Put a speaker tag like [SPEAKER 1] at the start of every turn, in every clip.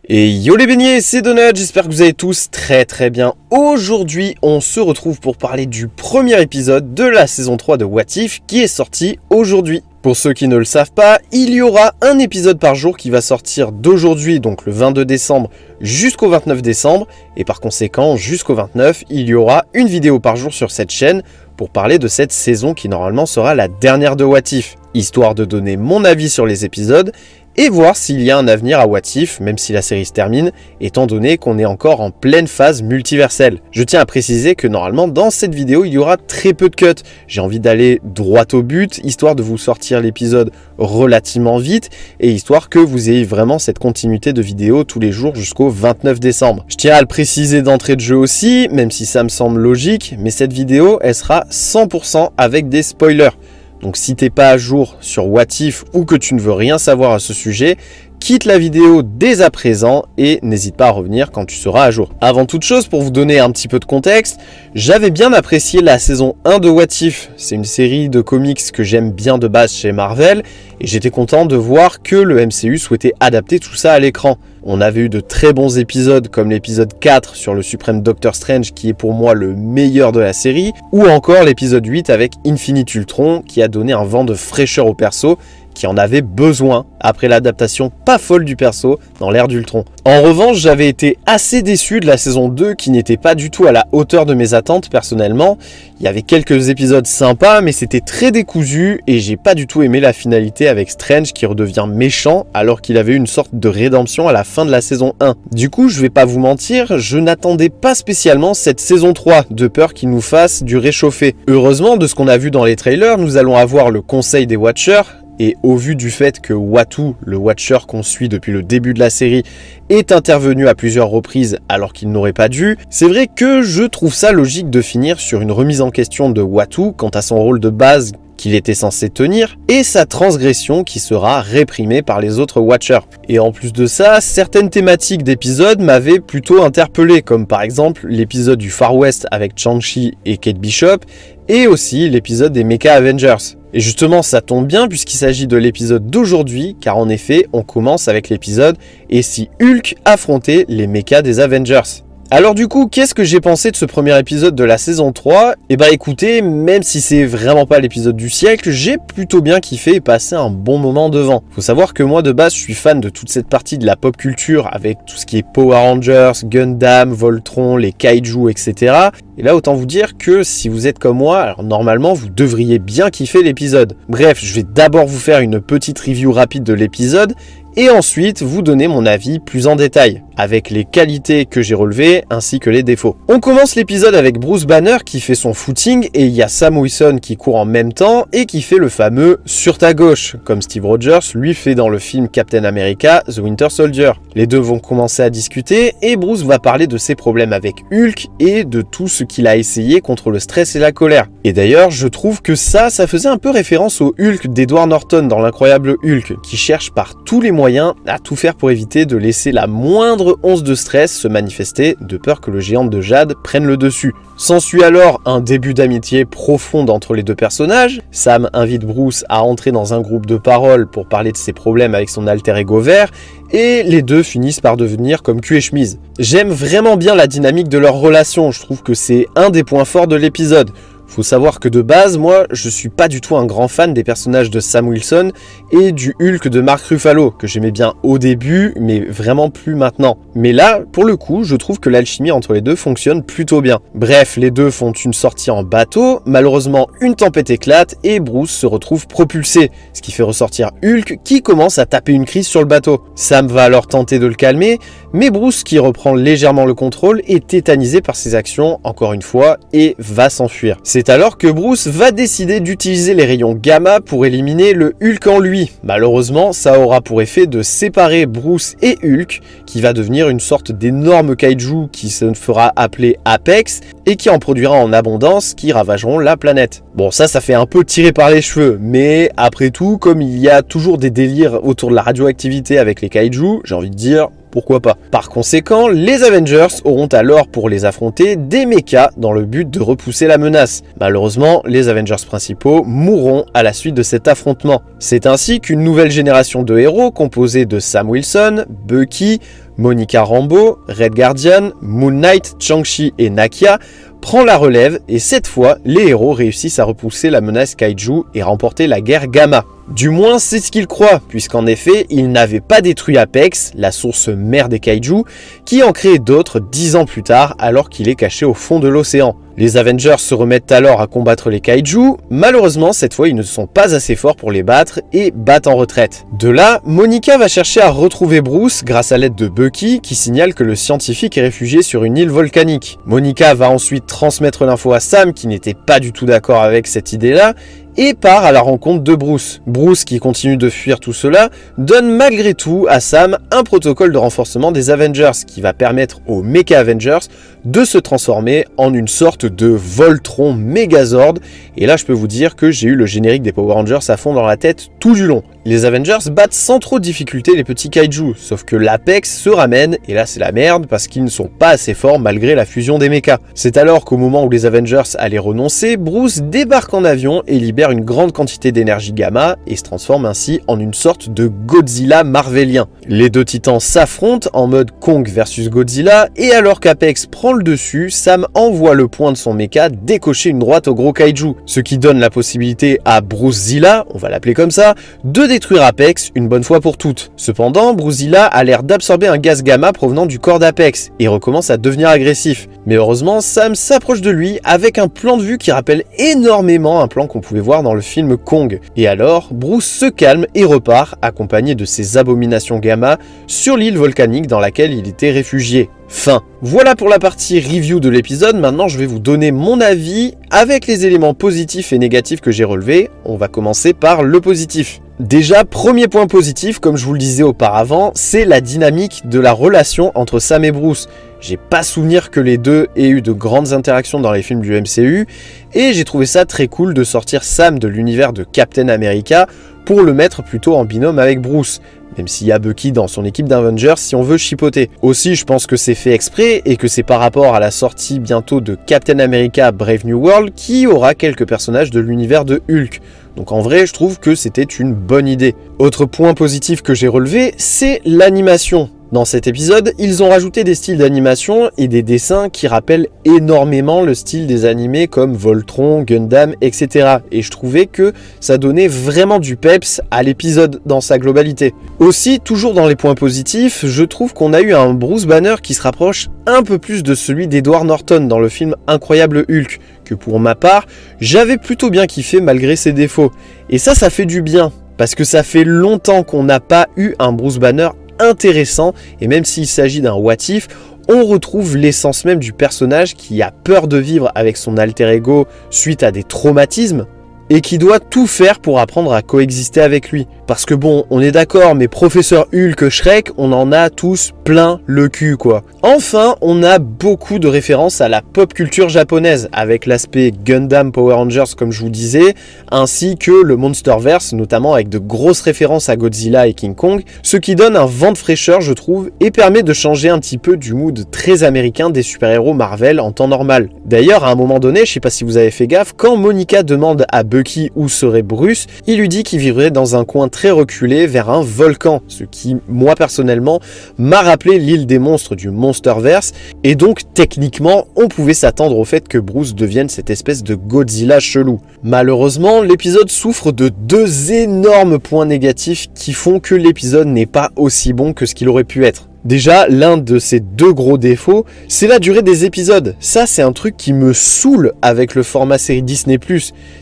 [SPEAKER 1] Et yo les beignets, c'est Donut, j'espère que vous allez tous très bien. Aujourd'hui, on se retrouve pour parler du premier épisode de la saison 3 de What If qui est sorti aujourd'hui. Pour ceux qui ne le savent pas, il y aura un épisode par jour qui va sortir d'aujourd'hui, donc le 22 décembre, jusqu'au 29 décembre. Et par conséquent, jusqu'au 29, il y aura une vidéo par jour sur cette chaîne pour parler de cette saison qui normalement sera la dernière de What If, histoire de donner mon avis sur les épisodes et voir s'il y a un avenir à What If, même si la série se termine, étant donné qu'on est encore en pleine phase multiverselle. Je tiens à préciser que normalement dans cette vidéo il y aura très peu de cuts. J'ai envie d'aller droit au but, histoire de vous sortir l'épisode relativement vite, et histoire que vous ayez vraiment cette continuité de vidéos tous les jours jusqu'au 29 décembre. Je tiens à le préciser d'entrée de jeu aussi, même si ça me semble logique, mais cette vidéo elle sera 100% avec des spoilers. Donc si t'es pas à jour sur What If ou que tu ne veux rien savoir à ce sujet, quitte la vidéo dès à présent et n'hésite pas à revenir quand tu seras à jour. Avant toute chose, pour vous donner un petit peu de contexte, j'avais bien apprécié la saison 1 de What If. C'est une série de comics que j'aime bien de base chez Marvel et j'étais content de voir que le MCU souhaitait adapter tout ça à l'écran. On avait eu de très bons épisodes comme l'épisode 4 sur le suprême Doctor Strange qui est pour moi le meilleur de la série, ou encore l'épisode 8 avec Infinite Ultron qui a donné un vent de fraîcheur au perso qui en avait besoin après l'adaptation pas folle du perso dans l'ère d'Ultron. En revanche, j'avais été assez déçu de la saison 2 qui n'était pas du tout à la hauteur de mes attentes personnellement. Il y avait quelques épisodes sympas mais c'était très décousu et j'ai pas du tout aimé la finalité avec Strange qui redevient méchant alors qu'il avait une sorte de rédemption à la fin de la saison 1. Du coup, je vais pas vous mentir, je n'attendais pas spécialement cette saison 3 de peur qu'il nous fasse du réchauffé. Heureusement, de ce qu'on a vu dans les trailers, nous allons avoir le conseil des Watchers. Et au vu du fait que Uatu, le Watcher qu'on suit depuis le début de la série, est intervenu à plusieurs reprises alors qu'il n'aurait pas dû, c'est vrai que je trouve ça logique de finir sur une remise en question de Uatu quant à son rôle de base qu'il était censé tenir, et sa transgression qui sera réprimée par les autres Watchers. Et en plus de ça, certaines thématiques d'épisodes m'avaient plutôt interpellé, comme par exemple l'épisode du Far West avec Shang-Chi et Kate Bishop, et aussi l'épisode des Mecha Avengers. Et justement, ça tombe bien puisqu'il s'agit de l'épisode d'aujourd'hui, car en effet, on commence avec l'épisode « Et si Hulk affrontait les mechas des Avengers ?» Alors du coup, qu'est-ce que j'ai pensé de ce premier épisode de la saison 3 ? Eh bah écoutez, même si c'est vraiment pas l'épisode du siècle, j'ai plutôt bien kiffé et passé un bon moment devant. Faut savoir que moi de base, je suis fan de toute cette partie de la pop culture avec tout ce qui est Power Rangers, Gundam, Voltron, les Kaiju, etc. Et là, autant vous dire que si vous êtes comme moi, alors normalement, vous devriez bien kiffer l'épisode. Bref, je vais d'abord vous faire une petite review rapide de l'épisode et ensuite vous donner mon avis plus en détail, avec les qualités que j'ai relevées ainsi que les défauts. On commence l'épisode avec Bruce Banner qui fait son footing et il y a Sam Wilson qui court en même temps et qui fait le fameux « sur ta gauche » comme Steve Rogers lui fait dans le film Captain America The Winter Soldier. Les deux vont commencer à discuter et Bruce va parler de ses problèmes avec Hulk et de tout ce qu'il a essayé contre le stress et la colère. Et d'ailleurs, je trouve que ça faisait un peu référence au Hulk d'Edward Norton dans l'incroyable Hulk qui cherche par tous les moyens à tout faire pour éviter de laisser la moindre once de stress se manifester de peur que le géant de jade prenne le dessus. S'ensuit alors un début d'amitié profonde entre les deux personnages. Sam invite Bruce à entrer dans un groupe de parole pour parler de ses problèmes avec son alter ego vert et les deux finissent par devenir comme cul et chemise. J'aime vraiment bien la dynamique de leur relation, je trouve que c'est un des points forts de l'épisode. Faut savoir que de base, moi, je suis pas du tout un grand fan des personnages de Sam Wilson et du Hulk de Mark Ruffalo, que j'aimais bien au début, mais vraiment plus maintenant. Mais là, pour le coup, je trouve que l'alchimie entre les deux fonctionne plutôt bien. Bref, les deux font une sortie en bateau, malheureusement une tempête éclate et Bruce se retrouve propulsé, ce qui fait ressortir Hulk qui commence à taper une crise sur le bateau. Sam va alors tenter de le calmer, mais Bruce, qui reprend légèrement le contrôle, est tétanisé par ses actions, encore une fois, et va s'enfuir. C'est alors que Bruce va décider d'utiliser les rayons gamma pour éliminer le Hulk en lui. Malheureusement, ça aura pour effet de séparer Bruce et Hulk, qui va devenir une sorte d'énorme kaiju qui se fera appeler Apex et qui en produira en abondance qui ravageront la planète. Bon, ça fait un peu tiré par les cheveux, mais après tout, comme il y a toujours des délires autour de la radioactivité avec les kaiju, j'ai envie de dire, pourquoi pas. Par conséquent, les Avengers auront alors pour les affronter des mechas dans le but de repousser la menace. Malheureusement, les Avengers principaux mourront à la suite de cet affrontement. C'est ainsi qu'une nouvelle génération de héros composée de Sam Wilson, Bucky, Monica Rambeau, Red Guardian, Moon Knight, Shang-Chi et Nakia prend la relève et cette fois, les héros réussissent à repousser la menace Kaiju et remporter la guerre Gamma. Du moins, c'est ce qu'ils croient, puisqu'en effet, ils n'avaient pas détruit Apex, la source mère des Kaiju, qui en crée d'autres 10 ans plus tard alors qu'il est caché au fond de l'océan. Les Avengers se remettent alors à combattre les Kaiju, malheureusement cette fois ils ne sont pas assez forts pour les battre et battent en retraite. De là, Monica va chercher à retrouver Bruce grâce à l'aide de Bucky qui signale que le scientifique est réfugié sur une île volcanique. Monica va ensuite transmettre l'info à Sam qui n'était pas du tout d'accord avec cette idée-là, et part à la rencontre de Bruce. Bruce, qui continue de fuir tout cela, donne malgré tout à Sam un protocole de renforcement des Avengers qui va permettre aux Mecha Avengers de se transformer en une sorte de Voltron Megazord. Et là, je peux vous dire que j'ai eu le générique des Power Rangers à fond dans la tête tout du long. Les Avengers battent sans trop de difficulté les petits Kaiju, sauf que l'Apex se ramène, et là c'est la merde parce qu'ils ne sont pas assez forts malgré la fusion des mechas. C'est alors qu'au moment où les Avengers allaient renoncer, Bruce débarque en avion et libère une grande quantité d'énergie gamma et se transforme ainsi en une sorte de Godzilla marvelien. Les deux titans s'affrontent en mode Kong versus Godzilla et alors qu'Apex prend le dessus, Sam envoie le point de son mecha décocher une droite au gros Kaiju, ce qui donne la possibilité à Brucezilla, on va l'appeler comme ça, de détruire Apex une bonne fois pour toutes. Cependant, Brucezilla a l'air d'absorber un gaz gamma provenant du corps d'Apex et recommence à devenir agressif. Mais heureusement, Sam s'approche de lui avec un plan de vue qui rappelle énormément un plan qu'on pouvait voir dans le film Kong. Et alors, Bruce se calme et repart, accompagné de ses abominations gamma, sur l'île volcanique dans laquelle il était réfugié. Fin. Voilà pour la partie review de l'épisode. Maintenant, je vais vous donner mon avis avec les éléments positifs et négatifs que j'ai relevés. On va commencer par le positif. Déjà, premier point positif, comme je vous le disais auparavant, c'est la dynamique de la relation entre Sam et Bruce. J'ai pas souvenir que les deux aient eu de grandes interactions dans les films du MCU, et j'ai trouvé ça très cool de sortir Sam de l'univers de Captain America pour le mettre plutôt en binôme avec Bruce, même s'il y a Bucky dans son équipe d'Avengers si on veut chipoter. Aussi, je pense que c'est fait exprès et que c'est par rapport à la sortie bientôt de Captain America Brave New World qui aura quelques personnages de l'univers de Hulk. Donc en vrai, je trouve que c'était une bonne idée. Autre point positif que j'ai relevé, c'est l'animation. Dans cet épisode, ils ont rajouté des styles d'animation et des dessins qui rappellent énormément le style des animés comme Voltron, Gundam, etc. Et je trouvais que ça donnait vraiment du peps à l'épisode dans sa globalité. Aussi, toujours dans les points positifs, je trouve qu'on a eu un Bruce Banner qui se rapproche un peu plus de celui d'Edward Norton dans le film Incroyable Hulk, que pour ma part, j'avais plutôt bien kiffé malgré ses défauts. Et ça fait du bien, parce que ça fait longtemps qu'on n'a pas eu un Bruce Banner intéressant, et même s'il s'agit d'un what if, on retrouve l'essence même du personnage qui a peur de vivre avec son alter ego suite à des traumatismes et qui doit tout faire pour apprendre à coexister avec lui. Parce que bon, on est d'accord, mais Professeur Hulk, Shrek, on en a tous plein le cul quoi. Enfin, on a beaucoup de références à la pop culture japonaise, avec l'aspect Gundam Power Rangers comme je vous disais, ainsi que le Monsterverse, notamment avec de grosses références à Godzilla et King Kong, ce qui donne un vent de fraîcheur je trouve, et permet de changer un petit peu du mood très américain des super-héros Marvel en temps normal. D'ailleurs, à un moment donné, je sais pas si vous avez fait gaffe, quand Monica demande à Bucky où serait Bruce, il lui dit qu'il vivrait dans un coin très reculé vers un volcan, ce qui, moi personnellement, m'a rappelé l'île des monstres du Monsterverse, et donc techniquement, on pouvait s'attendre au fait que Bruce devienne cette espèce de Godzilla chelou. Malheureusement, l'épisode souffre de deux énormes points négatifs qui font que l'épisode n'est pas aussi bon que ce qu'il aurait pu être. Déjà, l'un de ces deux gros défauts, c'est la durée des épisodes. Ça, c'est un truc qui me saoule avec le format série Disney+.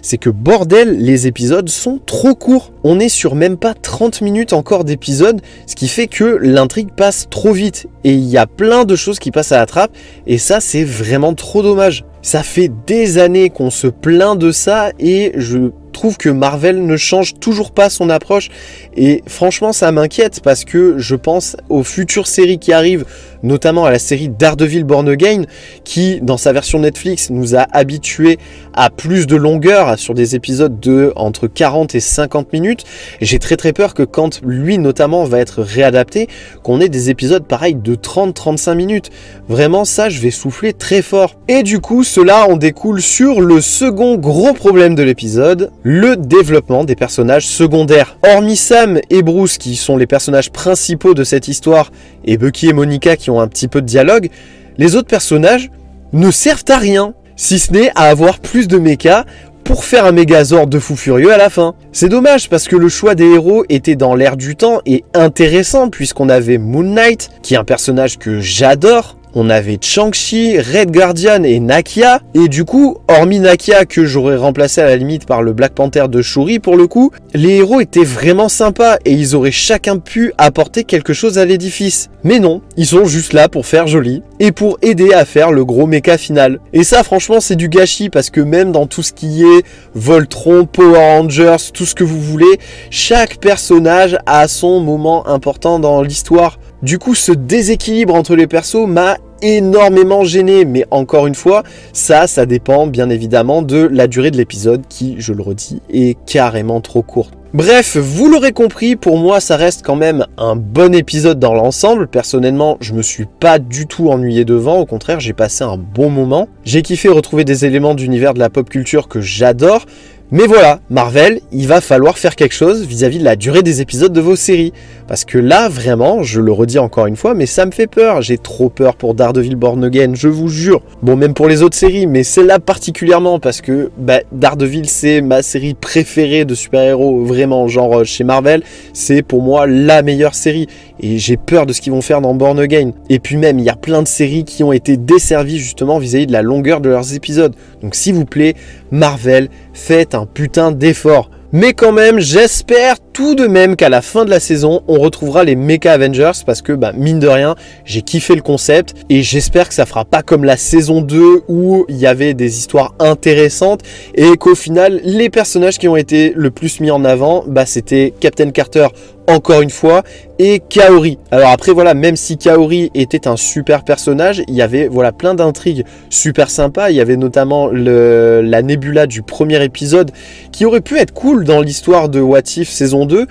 [SPEAKER 1] C'est que bordel, les épisodes sont trop courts. On est sur même pas 30 minutes encore d'épisode, ce qui fait que l'intrigue passe trop vite. Et il y a plein de choses qui passent à la trappe, et ça, c'est vraiment trop dommage. Ça fait des années qu'on se plaint de ça, et je trouve que Marvel ne change toujours pas son approche et franchement ça m'inquiète parce que je pense aux futures séries qui arrivent, notamment à la série Daredevil Born Again, qui dans sa version Netflix nous a habitués à plus de longueur, sur des épisodes de entre 40 et 50 minutes. Et j'ai très peur que quand lui notamment va être réadapté, qu'on ait des épisodes pareils de 30-35 minutes. Vraiment ça, je vais souffler très fort. Et du coup, cela en découle sur le second gros problème de l'épisode, le développement des personnages secondaires. Hormis Sam et Bruce, qui sont les personnages principaux de cette histoire, et Bucky et Monica qui ont un petit peu de dialogue, les autres personnages ne servent à rien, si ce n'est à avoir plus de mechas pour faire un Megazord de fou furieux à la fin. C'est dommage parce que le choix des héros était dans l'air du temps et intéressant, puisqu'on avait Moon Knight, qui est un personnage que j'adore. On avait Shang-Chi, Red Guardian et Nakia. Et du coup, hormis Nakia que j'aurais remplacé à la limite par le Black Panther de Shuri pour le coup, les héros étaient vraiment sympas et ils auraient chacun pu apporter quelque chose à l'édifice. Mais non, ils sont juste là pour faire joli et pour aider à faire le gros méca final. Et ça franchement c'est du gâchis parce que même dans tout ce qui est Voltron, Power Rangers, tout ce que vous voulez, chaque personnage a son moment important dans l'histoire. Du coup, ce déséquilibre entre les persos m'a énormément gêné, mais encore une fois, ça dépend bien évidemment de la durée de l'épisode qui, je le redis, est carrément trop courte. Bref, vous l'aurez compris, pour moi ça reste quand même un bon épisode dans l'ensemble. Personnellement, je me suis pas du tout ennuyé devant, au contraire, j'ai passé un bon moment. J'ai kiffé retrouver des éléments d'univers de la pop culture que j'adore. Mais voilà, Marvel, il va falloir faire quelque chose vis-à-vis de la durée des épisodes de vos séries. Parce que là, vraiment, je le redis encore une fois, mais ça me fait peur. J'ai trop peur pour Daredevil Born Again, je vous jure. Bon, même pour les autres séries, mais celle-là particulièrement, parce que Daredevil, c'est ma série préférée de super-héros, vraiment, genre chez Marvel. C'est pour moi la meilleure série. Et j'ai peur de ce qu'ils vont faire dans Born Again. Et puis même, il y a plein de séries qui ont été desservies justement vis-à-vis de la longueur de leurs épisodes. Donc s'il vous plaît, Marvel, faites un putain d'effort. Mais quand même, j'espère tout de même qu'à la fin de la saison, on retrouvera les Mecha Avengers parce que, mine de rien, j'ai kiffé le concept et j'espère que ça fera pas comme la saison 2 où il y avait des histoires intéressantes et qu'au final, les personnages qui ont été le plus mis en avant, c'était Captain Carter encore une fois et Kaori. Alors après voilà, même si Kaori était un super personnage, il y avait plein d'intrigues super sympas. Il y avait notamment la Nebula du premier épisode qui aurait pu être cool dans l'histoire de What If saison 2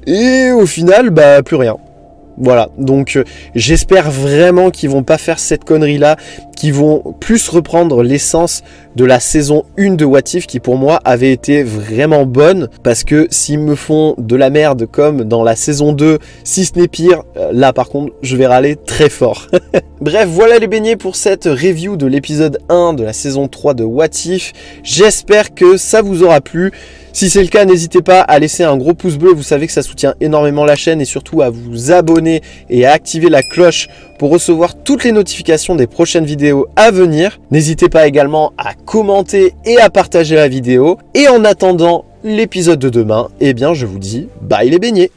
[SPEAKER 1] et au final plus rien. Voilà, donc j'espère vraiment qu'ils vont pas faire cette connerie là, qu'ils vont plus reprendre l'essence de la saison 1 de What If qui pour moi avait été vraiment bonne, parce que s'ils me font de la merde comme dans la saison 2, si ce n'est pire, là par contre je vais râler très fort. Bref, voilà les beignets pour cette review de l'épisode 1 de la saison 3 de What If. J'espère que ça vous aura plu. Si c'est le cas, n'hésitez pas à laisser un gros pouce bleu, vous savez que ça soutient énormément la chaîne, et surtout à vous abonner et à activer la cloche pour recevoir toutes les notifications des prochaines vidéos à venir. N'hésitez pas également à commenter et à partager la vidéo. Et en attendant l'épisode de demain, je vous dis bye les beignets.